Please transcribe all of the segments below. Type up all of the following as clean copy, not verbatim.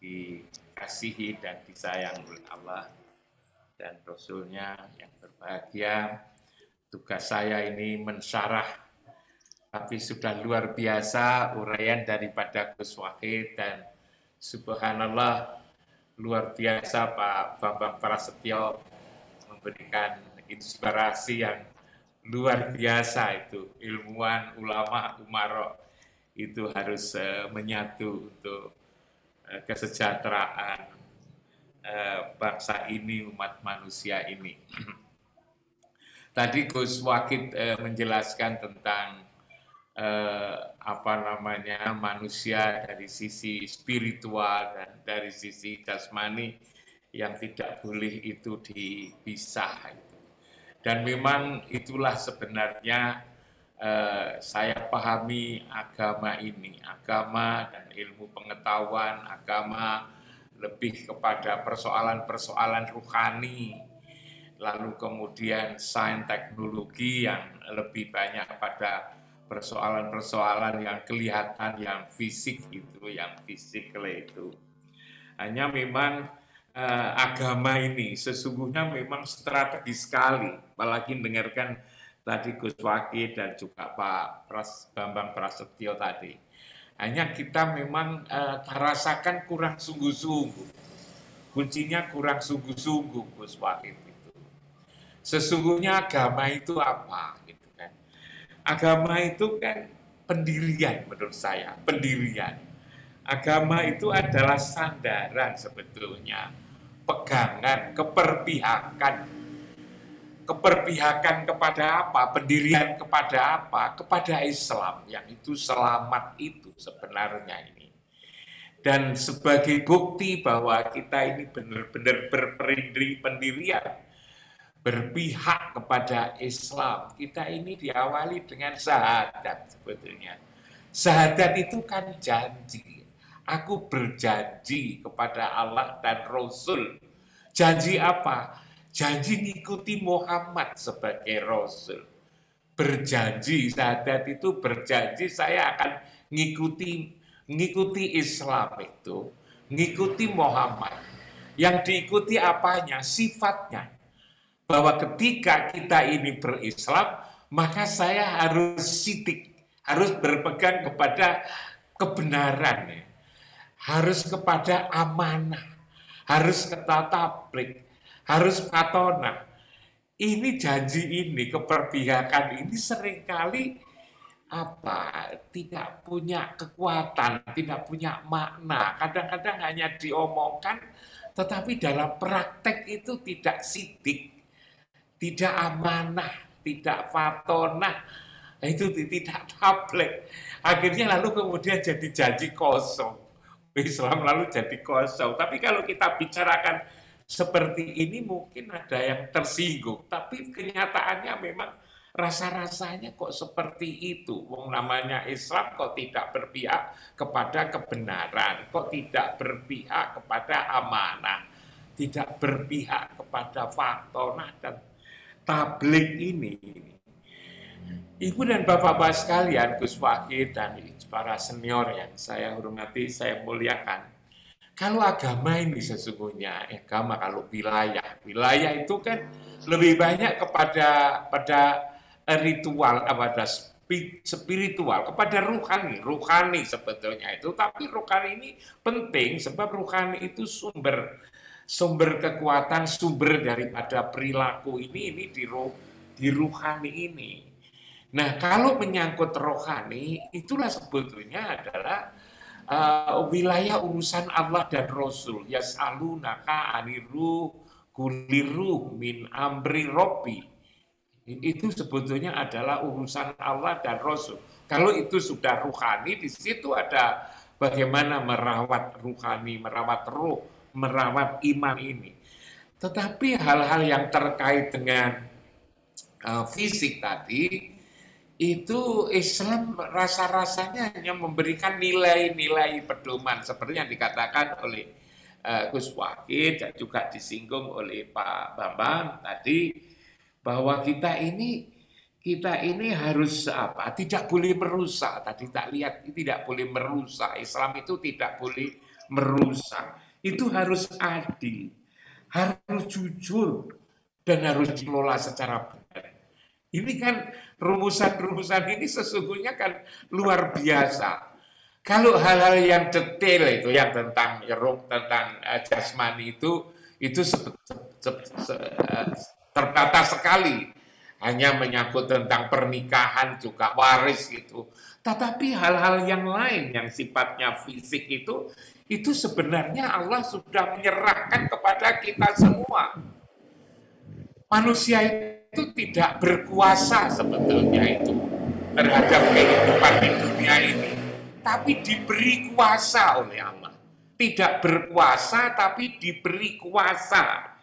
dikasihi dan disayang oleh Allah dan Rasulnya yang berbahagia. Tugas saya ini mensyarah, tapi sudah luar biasa uraian daripada Gus Wahid, dan subhanallah luar biasa Pak Bambang Prasetyo memberikan inspirasi yang luar biasa. Itu ilmuwan, ulama, umaro itu harus menyatu untuk kesejahteraan bangsa ini, umat manusia ini. Tadi Gus Wahid menjelaskan tentang manusia dari sisi spiritual dan dari sisi jasmani yang tidak boleh itu dipisah. Dan memang itulah sebenarnya saya pahami agama ini, agama dan ilmu pengetahuan agama lebih kepada persoalan-persoalan ruhani, lalu kemudian sains teknologi yang lebih banyak pada persoalan-persoalan yang kelihatan, yang fisik itu, yang fisikal itu. Hanya memang agama ini sesungguhnya memang strategis sekali, apalagi dengarkan tadi Gus Wahid dan juga Pak Bambang Prasetyo tadi. Hanya kita memang rasakan kurang sungguh-sungguh. Kuncinya kurang sungguh-sungguh Gus Wahid itu. Sesungguhnya agama itu apa? Gitu kan. Agama itu kan pendirian menurut saya, pendirian. Agama itu adalah sandaran sebetulnya, pegangan, keperpihakan. Keperpihakan kepada apa? Pendirian kepada apa? Kepada Islam, yang itu selamat itu sebenarnya ini. Dan sebagai bukti bahwa kita ini benar-benar pendirian, berpihak kepada Islam, kita ini diawali dengan syahadat sebetulnya. Syahadat itu kan janji. Aku berjanji kepada Allah dan Rasul. Janji apa? Janji ngikuti Muhammad sebagai Rasul. Berjanji, syahadat itu berjanji saya akan ngikuti Islam itu, ngikuti Muhammad. Yang diikuti apanya? Sifatnya. Bahwa ketika kita ini berislam, maka saya harus sidik, harus berpegang kepada kebenaran, harus kepada amanah, harus ketataplik, harus patona. Ini janji ini, keperpihakan ini seringkali tidak punya kekuatan, tidak punya makna. Kadang-kadang hanya diomongkan, tetapi dalam praktek itu tidak sidik, tidak amanah, tidak patona, itu tidak tablik. Akhirnya lalu kemudian jadi janji kosong. Islam lalu jadi kosong. Tapi kalau kita bicarakan seperti ini mungkin ada yang tersinggung, tapi kenyataannya memang rasa-rasanya kok seperti itu. Wong namanya Islam kok tidak berpihak kepada kebenaran, kok tidak berpihak kepada amanah, tidak berpihak kepada faktonah dan tablik ini. Ibu dan bapak-bapak sekalian, Gus Wahid dan para senior yang saya hormati, saya muliakan. Kalau agama ini sesungguhnya, agama kalau wilayah itu kan lebih banyak pada ritual, pada spiritual, kepada ruhani sebetulnya itu. Tapi ruhani ini penting sebab ruhani itu sumber kekuatan, sumber daripada perilaku ini di ruhani ini. Nah, kalau menyangkut rohani, itulah sebetulnya adalah wilayah urusan Allah dan Rasul. Yas'alunaka aniruh kuliruh min amri robbi. Itu sebetulnya adalah urusan Allah dan Rasul. Kalau itu sudah ruhani, di situ ada bagaimana merawat ruhani, merawat ruh, merawat iman ini. Tetapi hal-hal yang terkait dengan fisik tadi, itu Islam rasa-rasanya hanya memberikan nilai-nilai pedoman seperti yang dikatakan oleh Gus Wahid dan juga disinggung oleh Pak Bambang tadi, bahwa kita ini harus tidak boleh merusak. Tadi tak lihat, tidak boleh merusak. Islam itu tidak boleh merusak. Itu harus adil, harus jujur, dan harus dikelola secara benar. Ini kan rumusan-rumusan ini sesungguhnya kan luar biasa. Kalau hal-hal yang detail itu, yang tentang tentang jasmani itu terbatas sekali. Hanya menyangkut tentang pernikahan juga waris gitu. Tetapi hal-hal yang lain yang sifatnya fisik itu sebenarnya Allah sudah menyerahkan kepada kita semua. Manusia itu tidak berkuasa sebetulnya itu terhadap kehidupan di dunia ini, tapi diberi kuasa oleh Allah. Tidak berkuasa tapi diberi kuasa.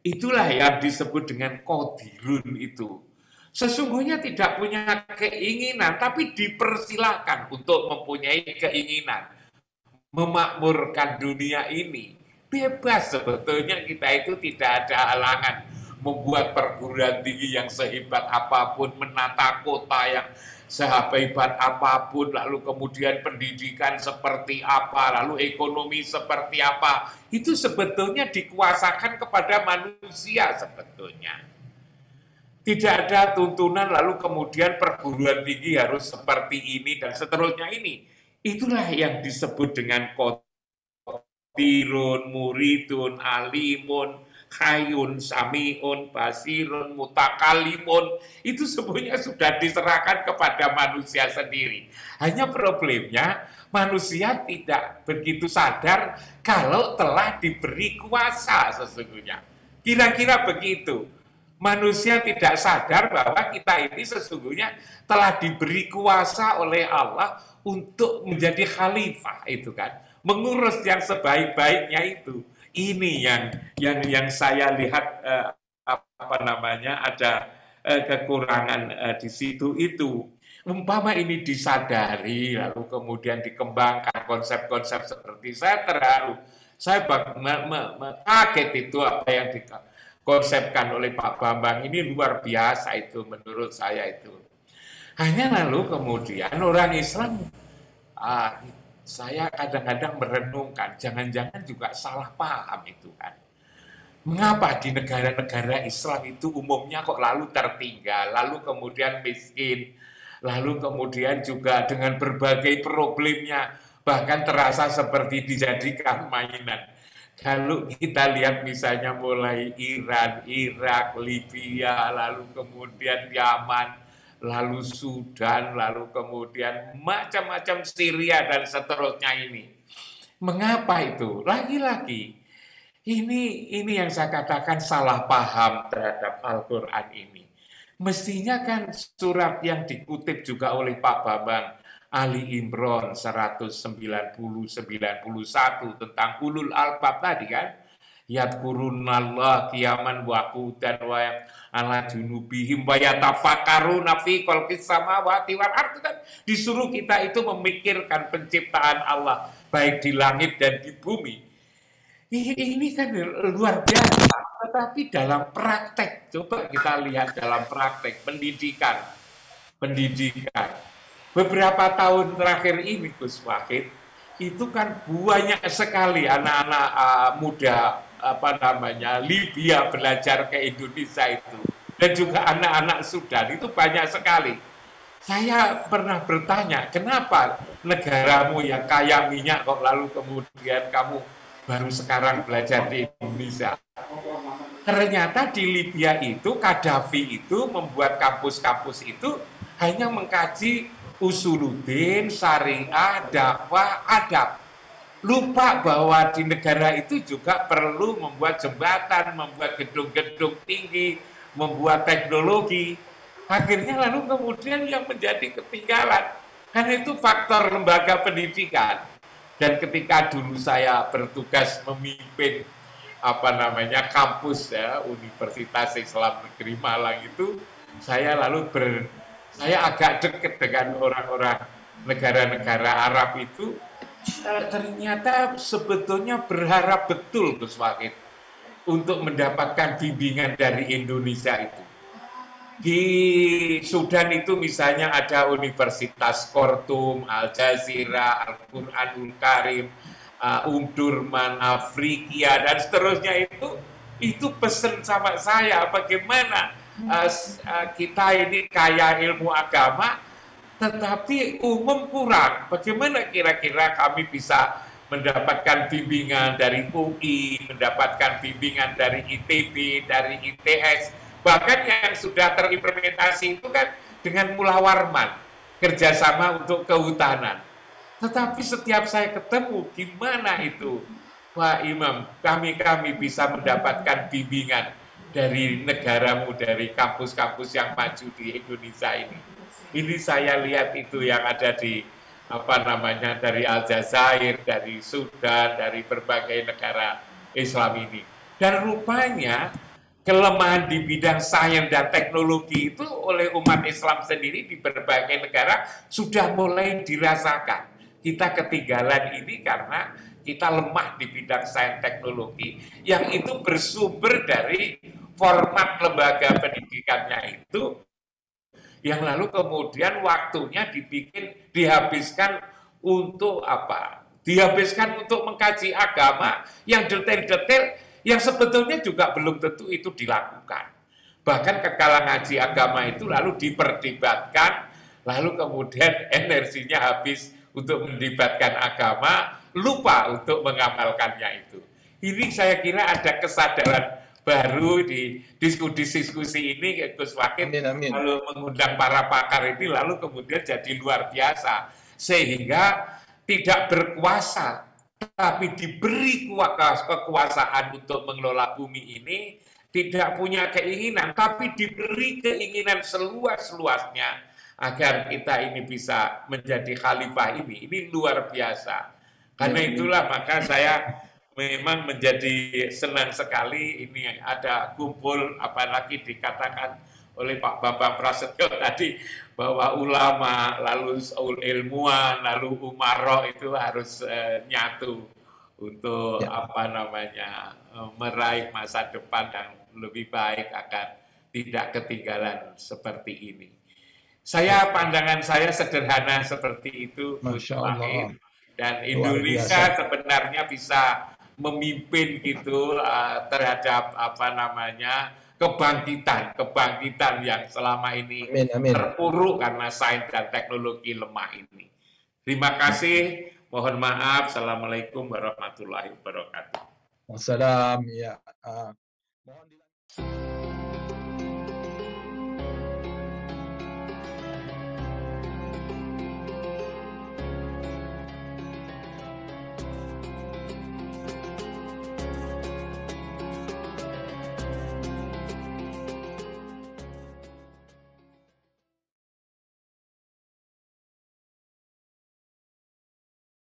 Itulah yang disebut dengan qadirun itu. Sesungguhnya tidak punya keinginan, tapi dipersilahkan untuk mempunyai keinginan. Memakmurkan dunia ini. Bebas sebetulnya kita itu tidak ada halangan. Membuat perguruan tinggi yang sehebat apapun, menata kota yang sehebat apapun, lalu kemudian pendidikan seperti apa, lalu ekonomi seperti apa, itu sebetulnya dikuasakan kepada manusia sebetulnya. Tidak ada tuntunan lalu kemudian perguruan tinggi harus seperti ini dan seterusnya ini. Itulah yang disebut dengan qadirun, muridun, alimun, hayun, samiun, basirun, mutakalimun. Itu semuanya sudah diserahkan kepada manusia sendiri. Hanya problemnya manusia tidak begitu sadar kalau telah diberi kuasa sesungguhnya. Kira-kira begitu. Manusia tidak sadar bahwa kita ini sesungguhnya telah diberi kuasa oleh Allah untuk menjadi khalifah itu kan, mengurus yang sebaik-baiknya itu. Ini yang saya lihat apa namanya ada kekurangan di situ itu. Umpama ini disadari lalu kemudian dikembangkan konsep-konsep seperti saya terharu. Saya kaget itu apa yang dikonsepkan oleh Pak Bambang ini luar biasa itu menurut saya itu. Hanya lalu kemudian orang Islam saya kadang-kadang merenungkan, jangan-jangan juga salah paham itu kan. Mengapa di negara-negara Islam itu umumnya kok lalu tertinggal, lalu kemudian miskin, lalu kemudian juga dengan berbagai problemnya, bahkan terasa seperti dijadikan mainan. Kalau kita lihat misalnya mulai Iran, Irak, Libya, lalu kemudian Yaman, lalu Sudan, lalu kemudian macam-macam Syria dan seterusnya ini. Mengapa itu? Lagi-lagi ini yang saya katakan salah paham terhadap Al-Qur'an ini. Mestinya kan surat yang dikutip juga oleh Pak Bambang Ali Imran 190-91 tentang ulul albab tadi kan. Yadkurunallah qiyaman wa qu'udan wa ala junubihim wa yatafakkaruna fi khalqis samawati wal ardi kan disuruh kita itu memikirkan penciptaan Allah baik di langit dan di bumi. Ini kan luar biasa, tetapi dalam praktek coba kita lihat dalam praktek pendidikan. Beberapa tahun terakhir ini Gus Wahid itu kan banyak sekali anak-anak muda apa namanya Libya belajar ke Indonesia itu dan juga anak-anak Sudan itu banyak sekali. Saya pernah bertanya, kenapa negaramu yang kaya minyak kok lalu kemudian kamu baru sekarang belajar di Indonesia? Ternyata di Libya itu Gaddafi itu membuat kampus-kampus itu hanya mengkaji usuluddin, syariah, dakwah, adab. Lupa bahwa di negara itu juga perlu membuat jembatan, membuat gedung-gedung tinggi, membuat teknologi. Akhirnya lalu kemudian yang menjadi ketinggalan. Kan itu faktor lembaga pendidikan. Dan ketika dulu saya bertugas memimpin apa namanya kampus ya Universitas Islam Negeri Malang itu, saya agak dekat dengan orang-orang negara-negara Arab itu. Ternyata sebetulnya berharap betul Gus Wahid untuk mendapatkan bimbingan dari Indonesia itu. Di Sudan itu misalnya ada Universitas Khartoum, Al Jazeera, Al Quranul Karim, Umdurman, Afrikia, dan seterusnya itu pesen sama saya, bagaimana kita ini kaya ilmu agama, tetapi umum kurang. Bagaimana kira-kira kami bisa mendapatkan bimbingan dari UI, mendapatkan bimbingan dari ITB, dari ITS, bahkan yang sudah terimplementasi itu kan dengan Mula Warman, kerjasama untuk kehutanan. Tetapi setiap saya ketemu, gimana itu, Pak Imam, kami bisa mendapatkan bimbingan dari negaramu, dari kampus-kampus yang maju di Indonesia ini. Ini saya lihat itu yang ada di dari Aljazair, dari Sudan, dari berbagai negara Islam ini. Dan rupanya kelemahan di bidang sains dan teknologi itu oleh umat Islam sendiri di berbagai negara sudah mulai dirasakan. Kita ketinggalan ini karena kita lemah di bidang sains teknologi yang itu bersumber dari format lembaga pendidikannya itu, yang lalu kemudian waktunya dihabiskan untuk apa? Dihabiskan untuk mengkaji agama yang detail-detail yang sebetulnya juga belum tentu itu dilakukan. Bahkan kekala ngaji agama itu lalu diperdebatkan, lalu kemudian energinya habis untuk mendebatkan agama, lupa untuk mengamalkannya itu. Ini saya kira ada kesadaran baru di diskusi ini, Gus Wakil, lalu mengundang para pakar ini, lalu kemudian jadi luar biasa. Sehingga tidak berkuasa, tapi diberi kekuasaan untuk mengelola bumi ini, tidak punya keinginan, tapi diberi keinginan seluas-luasnya agar kita ini bisa menjadi khalifah ini luar biasa. Karena itulah maka saya memang menjadi senang sekali ini ada kumpul, apalagi dikatakan oleh Pak Bambang Prasetyo tadi bahwa ulama, lalu ilmuwan, lalu umaro itu harus nyatu untuk meraih masa depan yang lebih baik agar tidak ketinggalan seperti ini. Pandangan saya sederhana seperti itu, Masya Allah. dan Indonesia sebenarnya bisa memimpin gitu terhadap kebangkitan yang selama ini terpuruk karena sains dan teknologi lemah ini. Terima kasih, mohon maaf. Assalamualaikum warahmatullahi wabarakatuh. Wassalam. Ya.